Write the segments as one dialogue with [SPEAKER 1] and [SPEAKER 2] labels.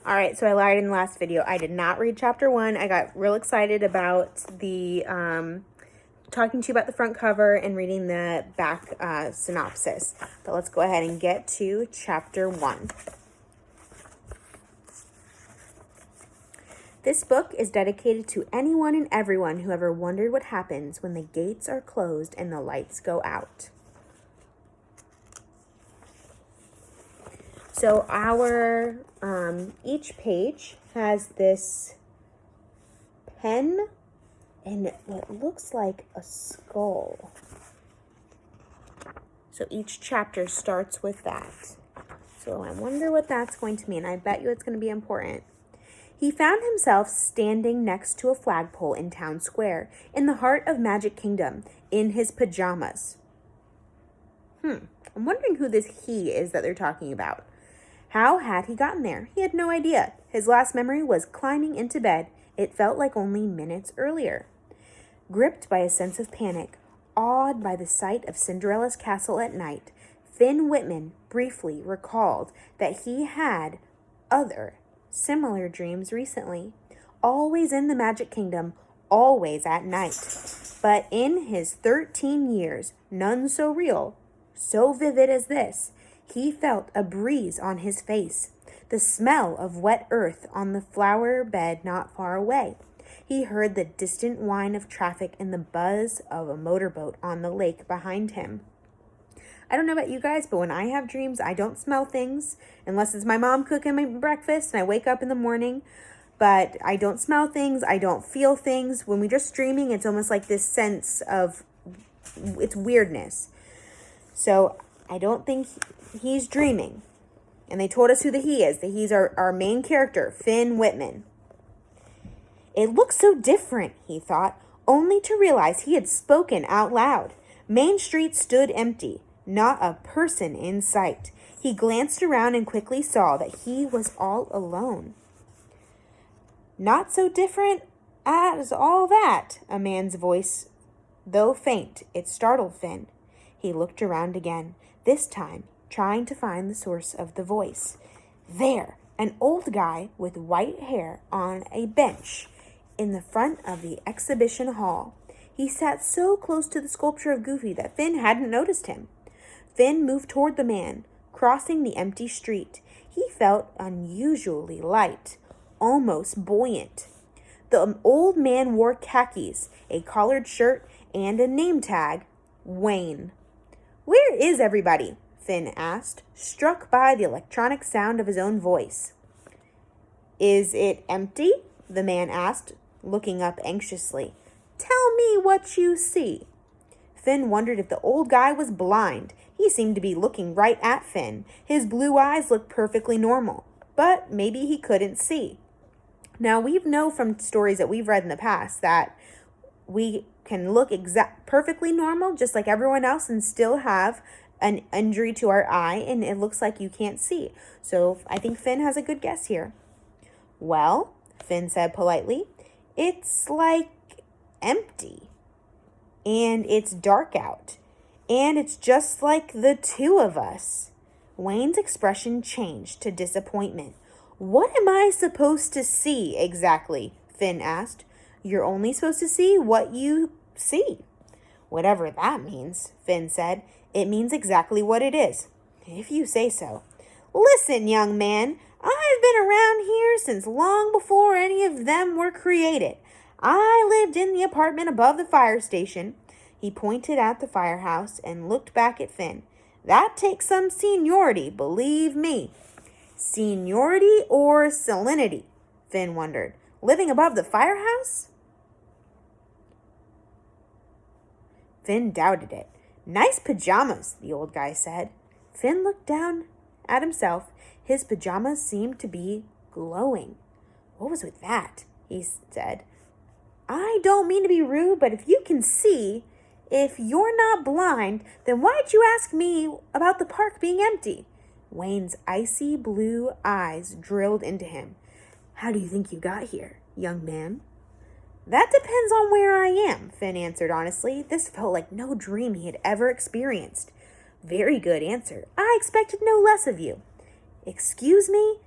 [SPEAKER 1] All right, so I lied in the last video. I did not read chapter 1. I got real excited about the talking to you about the front cover and reading the back synopsis. But let's go ahead and get to chapter 1. This book is dedicated to anyone and everyone who ever wondered what happens when the gates are closed and the lights go out. So our each page has this pen and what looks like a skull. So each chapter starts with that. So I wonder what that's going to mean. I bet you it's going to be important. He found himself standing next to a flagpole in town square, in the heart of Magic Kingdom, in his pajamas. I'm wondering who this he is that they're talking about. How had he gotten there? He had no idea. His last memory was climbing into bed. It felt like only minutes earlier. Gripped by a sense of panic, awed by the sight of Cinderella's castle at night, Finn Whitman briefly recalled that he had other similar dreams recently, always in the Magic Kingdom, always at night. But in his 13 years, none so real, so vivid as this. He felt a breeze on his face, the smell of wet earth on the flower bed not far away. He heard the distant whine of traffic and the buzz of a motorboat on the lake behind him. I don't know about you guys, but when I have dreams, I don't smell things unless it's my mom cooking my breakfast and I wake up in the morning. But I don't smell things. I don't feel things. When we're just dreaming, it's almost like this sense of it's weirdness. So I don't think he's dreaming. And they told us who the he is. That he's our main character, Finn Whitman. It looks so different, he thought, only to realize he had spoken out loud. Main Street stood empty. Not a person in sight. He glanced around and quickly saw that he was all alone. Not so different as all that, a man's voice. Though faint, it startled Finn. He looked around again, this time trying to find the source of the voice. There, an old guy with white hair on a bench in the front of the exhibition hall. He sat so close to the sculpture of Goofy that Finn hadn't noticed him. Finn moved toward the man, crossing the empty street. He felt unusually light, almost buoyant. The old man wore khakis, a collared shirt, and a name tag, Wayne. "Where is everybody?" Finn asked, struck by the electronic sound of his own voice. "Is it empty?" the man asked, looking up anxiously. "Tell me what you see." Finn wondered if the old guy was blind. He seemed to be looking right at Finn. His blue eyes looked perfectly normal, but maybe he couldn't see. Now, we know from stories that we've read in the past that we can look perfectly normal, just like everyone else, and still have an injury to our eye, and it looks like you can't see. So I think Finn has a good guess here. "Well," Finn said politely, "it's like empty. And it's dark out. And it's just like the two of us." Wayne's expression changed to disappointment. "What am I supposed to see exactly?" Finn asked. "You're only supposed to see what you see." "Whatever that means," Finn said. "It means exactly what it is, if you say so." "Listen, young man, I've been around here since long before any of them were created. I lived in the apartment above the fire station." He pointed at the firehouse and looked back at Finn. "That takes some seniority, believe me." Seniority or salinity? Finn wondered. Living above the firehouse? Finn doubted it. "Nice pajamas," the old guy said. Finn looked down at himself. His pajamas seemed to be glowing. "What was with that?" he said. "I don't mean to be rude, but if you can see, if you're not blind, then why'd you ask me about the park being empty?" Wayne's icy blue eyes drilled into him. "How do you think you got here, young man?" "That depends on where I am," Finn answered honestly. This felt like no dream he had ever experienced. "Very good answer. I expected no less of you." "Excuse me?"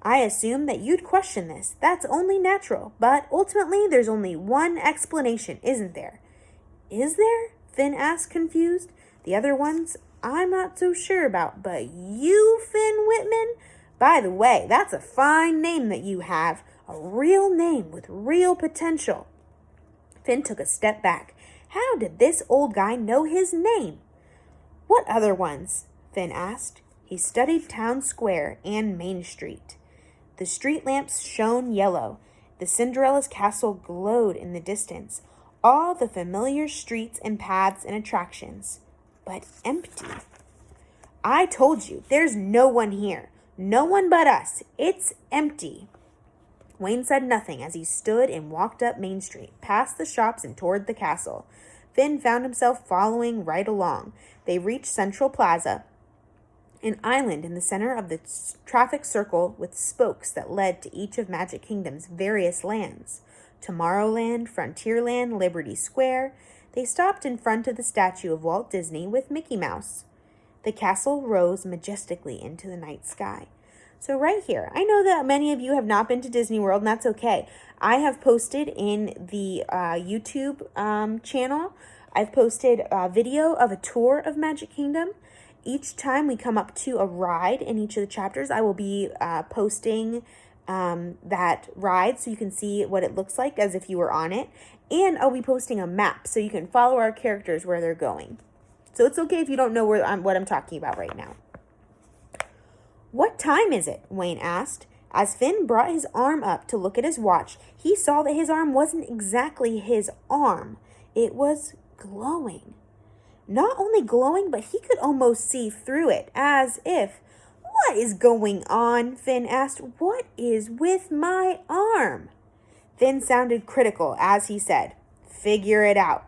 [SPEAKER 1] I assume that you'd question this. That's only natural. But ultimately, there's only one explanation, isn't there? Is there? Finn asked, confused. The other ones, I'm not so sure about. But you, Finn Whitman? By the way, that's a fine name that you have. A real name with real potential. Finn took a step back. How did this old guy know his name? What other ones? Finn asked. He studied Town Square and Main Street. The street lamps shone yellow. The Cinderella's castle glowed in the distance. All the familiar streets and paths and attractions. But empty. I told you, there's no one here. No one but us. It's empty. Wayne said nothing as he stood and walked up Main Street, past the shops and toward the castle. Finn found himself following right along. They reached Central Plaza, an island in the center of the traffic circle with spokes that led to each of Magic Kingdom's various lands. Tomorrowland, Frontierland, Liberty Square. They stopped in front of the statue of Walt Disney with Mickey Mouse. The castle rose majestically into the night sky. So right here, I know that many of you have not been to Disney World, and that's okay. I have posted in the YouTube channel, I've posted a video of a tour of Magic Kingdom. Each time we come up to a ride in each of the chapters, I will be posting that ride so you can see what it looks like as if you were on it. And I'll be posting a map so you can follow our characters where they're going. So it's okay if you don't know what I'm talking about right now. What time is it? Wayne asked. As Finn brought his arm up to look at his watch, he saw that his arm wasn't exactly his arm. It was glowing. Not only glowing, but he could almost see through it, as if, "What is going on?" Finn asked. "What is with my arm?" Finn sounded critical as he said, "Figure it out."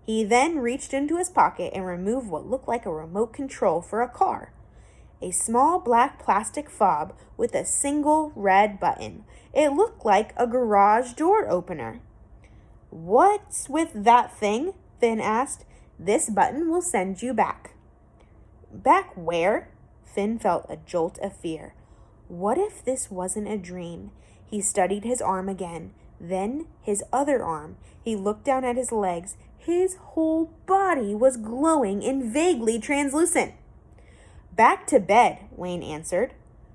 [SPEAKER 1] He then reached into his pocket and removed what looked like a remote control for a car. A small black plastic fob with a single red button. It looked like a garage door opener. "What's with that thing?" Finn asked. "This button will send you back." Back where? Finn felt a jolt of fear. What if this wasn't a dream? He studied his arm again, then his other arm. He looked down at his legs. His whole body was glowing and vaguely translucent. "Back to bed," Wayne answered.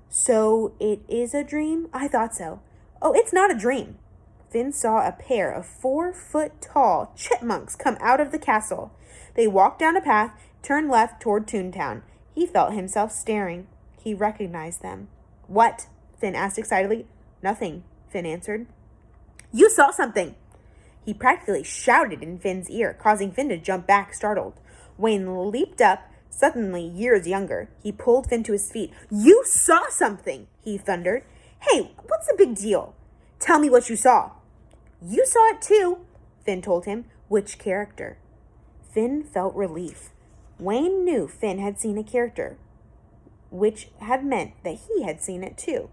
[SPEAKER 1] "So it is a dream? I thought so." "Oh, it's not a dream." Finn saw a pair of 4-foot-tall chipmunks come out of the castle. They walked down a path, turned left toward Toontown. He felt himself staring. He recognized them. "What?" Finn asked excitedly. "Nothing," Finn answered. "You saw something!" He practically shouted in Finn's ear, causing Finn to jump back, startled. Wayne leaped up, suddenly years younger. He pulled Finn to his feet. "You saw something!" he thundered. "Hey, what's the big deal? Tell me what you saw." "You saw it too," Finn told him. "Which character?" Finn felt relief. Wayne knew Finn had seen a character, which had meant that he had seen it too.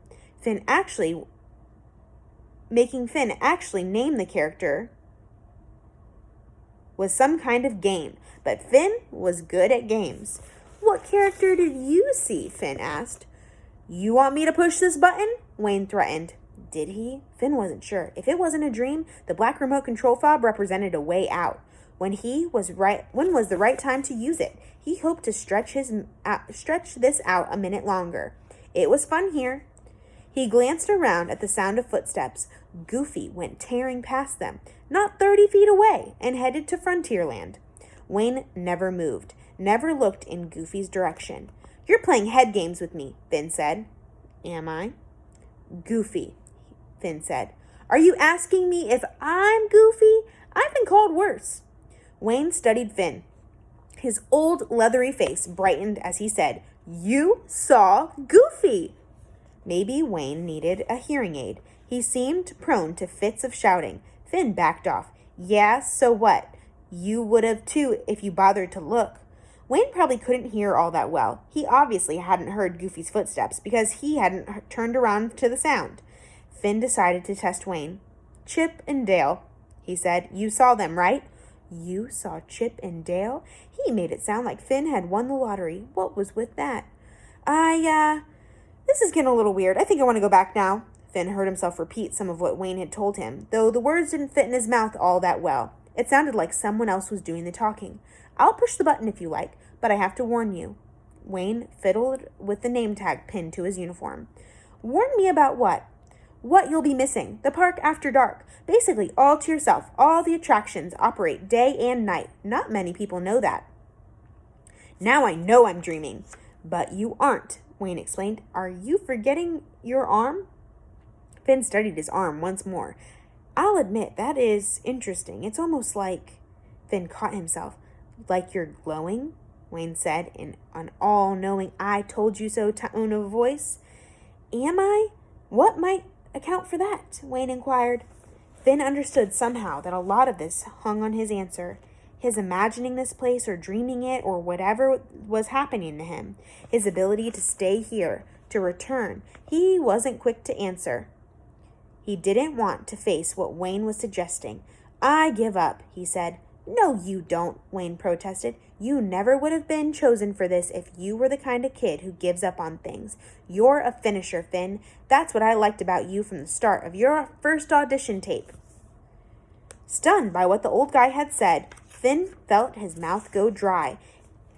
[SPEAKER 1] Making Finn actually name the character was some kind of game, but Finn was good at games. "What character did you see?" Finn asked. "You want me to push this button?" Wayne threatened. Did he? Finn wasn't sure. If it wasn't a dream, the black remote control fob represented a way out. When was the right time to use it? He hoped to stretch this out a minute longer. It was fun here. He glanced around at the sound of footsteps. Goofy went tearing past them, not 30 feet away, and headed to Frontierland. Wayne never moved, never looked in Goofy's direction. "You're playing head games with me," Finn said. "Am I?" "Goofy," Finn said. "Are you asking me if I'm Goofy? I've been called worse." Wayne studied Finn. His old leathery face brightened as he said, "You saw Goofy." Maybe Wayne needed a hearing aid. He seemed prone to fits of shouting. Finn backed off. "Yeah, so what? You would have too if you bothered to look." Wayne probably couldn't hear all that well. He obviously hadn't heard Goofy's footsteps because he hadn't turned around to the sound. Finn decided to test Wayne. "Chip and Dale," he said. "You saw them, right?" You saw Chip and Dale? He made it sound like Finn had won the lottery. What was with that? This is getting a little weird. I think I want to go back now. Finn heard himself repeat some of what Wayne had told him, though the words didn't fit in his mouth all that well. It sounded like someone else was doing the talking. I'll push the button if you like, but I have to warn you. Wayne fiddled with the name tag pinned to his uniform. Warn me about what? What you'll be missing. The park after dark. Basically all to yourself. All the attractions operate day and night. Not many people know that. Now I know I'm dreaming. But you aren't, Wayne explained. Are you forgetting your arm? Finn studied his arm once more. I'll admit, that is interesting. It's almost like... Finn caught himself. Like you're glowing? Wayne said in an all-knowing I told you so tone of voice. Am I? What might account for that? Wayne inquired. Finn understood somehow that a lot of this hung on his answer. His imagining this place or dreaming it or whatever was happening to him. His ability to stay here, to return. He wasn't quick to answer. He didn't want to face what Wayne was suggesting. I give up, he said. No, you don't, Wayne protested. You never would have been chosen for this if you were the kind of kid who gives up on things. You're a finisher, Finn. That's what I liked about you from the start of your first audition tape. Stunned by what the old guy had said, Finn felt his mouth go dry.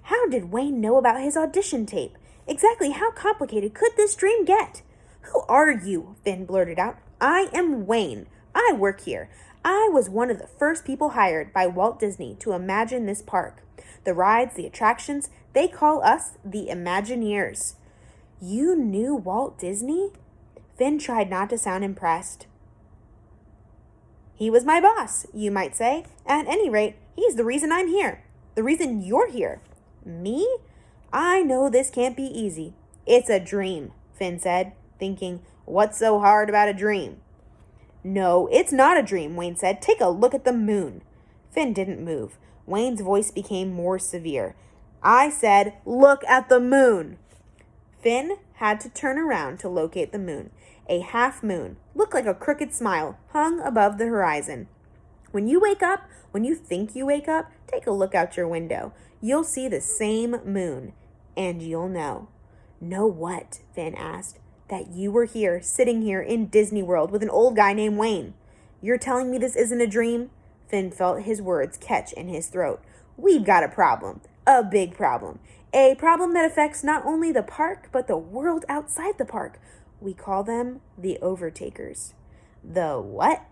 [SPEAKER 1] How did Wayne know about his audition tape? Exactly how complicated could this dream get? Who are you? Finn blurted out. I am Wayne. I work here. I was one of the first people hired by Walt Disney to imagine this park. The rides, the attractions, they call us the Imagineers. You knew Walt Disney? Finn tried not to sound impressed. He was my boss, you might say. At any rate, he's the reason I'm here. The reason you're here. Me? I know this can't be easy. It's a dream, Finn said, thinking, what's so hard about a dream? No, it's not a dream, Wayne said. Take a look at the moon. Finn didn't move. Wayne's voice became more severe. I said, look at the moon. Finn had to turn around to locate the moon. A half moon, looked like a crooked smile, hung above the horizon. When you wake up, when you think you wake up, take a look out your window. You'll see the same moon, and you'll know. Know what? Finn asked. That you were here, sitting here in Disney World with an old guy named Wayne. You're telling me this isn't a dream? Finn felt his words catch in his throat. We've got a problem. A big problem. A problem that affects not only the park, but the world outside the park. We call them the Overtakers. The what?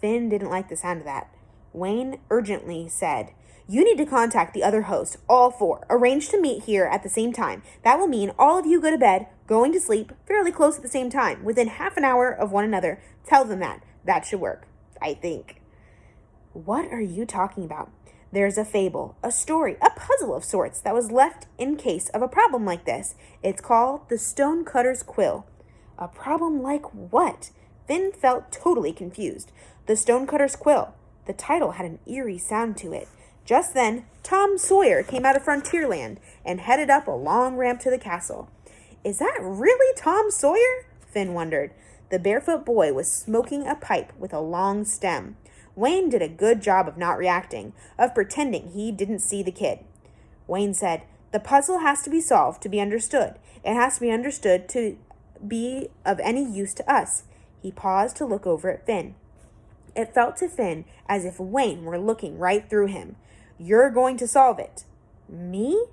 [SPEAKER 1] Finn didn't like the sound of that. Wayne urgently said, you need to contact the other hosts, all four. Arrange to meet here at the same time. That will mean all of you go to bed, going to sleep, fairly close at the same time, within half an hour of one another. Tell them that. That should work, I think. What are you talking about? There's a fable, a story, a puzzle of sorts that was left in case of a problem like this. It's called the Stonecutter's Quill. A problem like what? Finn felt totally confused. The Stonecutter's Quill. The title had an eerie sound to it. Just then, Tom Sawyer came out of Frontierland and headed up a long ramp to the castle. Is that really Tom Sawyer? Finn wondered. The barefoot boy was smoking a pipe with a long stem. Wayne did a good job of not reacting, of pretending he didn't see the kid. Wayne said, the puzzle has to be solved to be understood. It has to be understood to be of any use to us. He paused to look over at Finn. It felt to Finn as if Wayne were looking right through him. You're going to solve it. Me?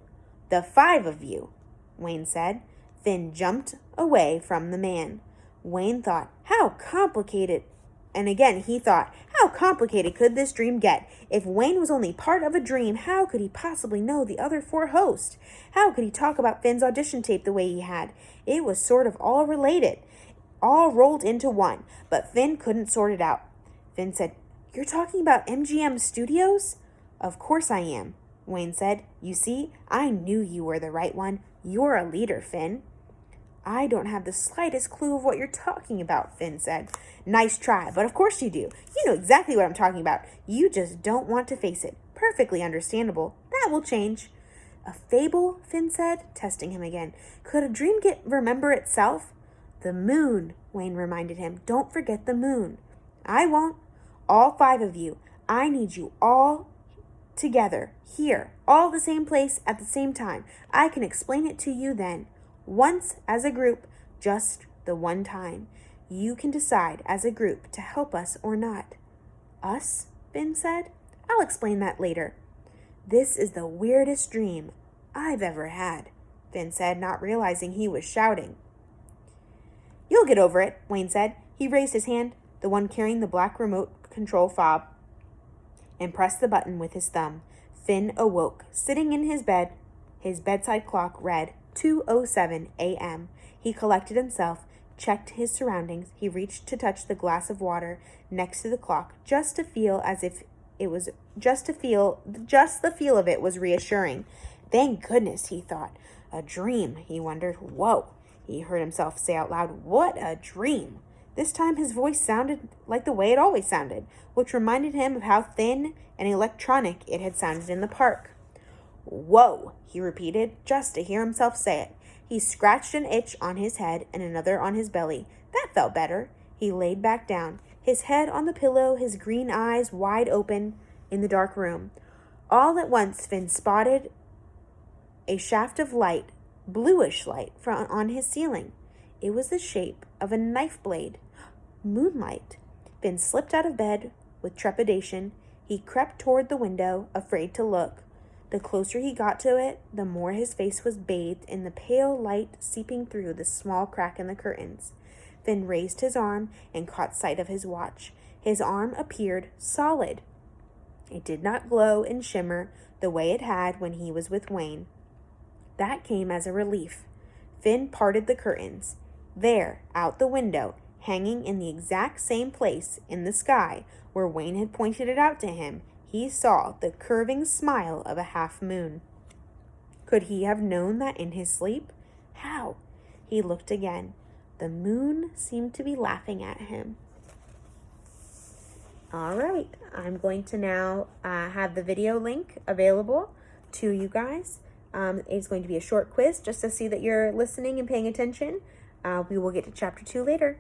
[SPEAKER 1] The 5 of you, Wayne said. Finn jumped away from the man. Wayne thought, how complicated. And again, he thought, how complicated could this dream get? If Wayne was only part of a dream, how could he possibly know the other 4 hosts? How could he talk about Finn's audition tape the way he had? It was sort of all related, all rolled into one, but Finn couldn't sort it out. Finn said, you're talking about MGM Studios? Of course I am, Wayne said. You see, I knew you were the right one. You're a leader, Finn. I don't have the slightest clue of what you're talking about, Finn said. Nice try, but of course you do. You know exactly what I'm talking about. You just don't want to face it. Perfectly understandable. That will change. A fable, Finn said, testing him again. Could a dream remember itself? The moon, Wayne reminded him. Don't forget the moon. I won't. All 5 of you. I need you all together, here, all the same place at the same time. I can explain it to you then. Once, as a group, Just the one time. You can decide as a group to help us or not." "Us?" Finn said. "I'll explain that later." "This is the weirdest dream I've ever had," Finn said, not realizing he was shouting. "You'll get over it," Wayne said. He raised his hand, the one carrying the black remote control fob, and pressed the button with his thumb. Finn awoke. Sitting in his bed, his bedside clock read 2:07 a.m. He collected himself, checked his surroundings. He reached to touch the glass of water next to the clock, just to feel as if it was just the feel of it was reassuring. Thank goodness, he thought. A dream, he wondered. Whoa, he heard himself say out loud. What a dream. This time his voice sounded like the way it always sounded, which reminded him of how thin and electronic it had sounded in the park. "Whoa," he repeated, just to hear himself say it. He scratched an itch on his head and another on his belly. That felt better. He laid back down, his head on the pillow, his green eyes wide open in the dark room. All at once, Finn spotted a shaft of light, bluish light, on his ceiling. It was the shape of a knife blade. Moonlight. Finn slipped out of bed with trepidation. He crept toward the window, afraid to look. The closer he got to it, the more his face was bathed in the pale light seeping through the small crack in the curtains. Finn raised his arm and caught sight of his watch. His arm appeared solid. It did not glow and shimmer the way it had when he was with Wayne. That came as a relief. Finn parted the curtains. There, out the window, hanging in the exact same place in the sky where Wayne had pointed it out to him, he saw the curving smile of a half moon. Could he have known that in his sleep? How? He looked again. The moon seemed to be laughing at him. All right, I'm going to now have the video link available to you guys. It's going to be a short quiz just to see that you're listening and paying attention. We will get to chapter 2 later.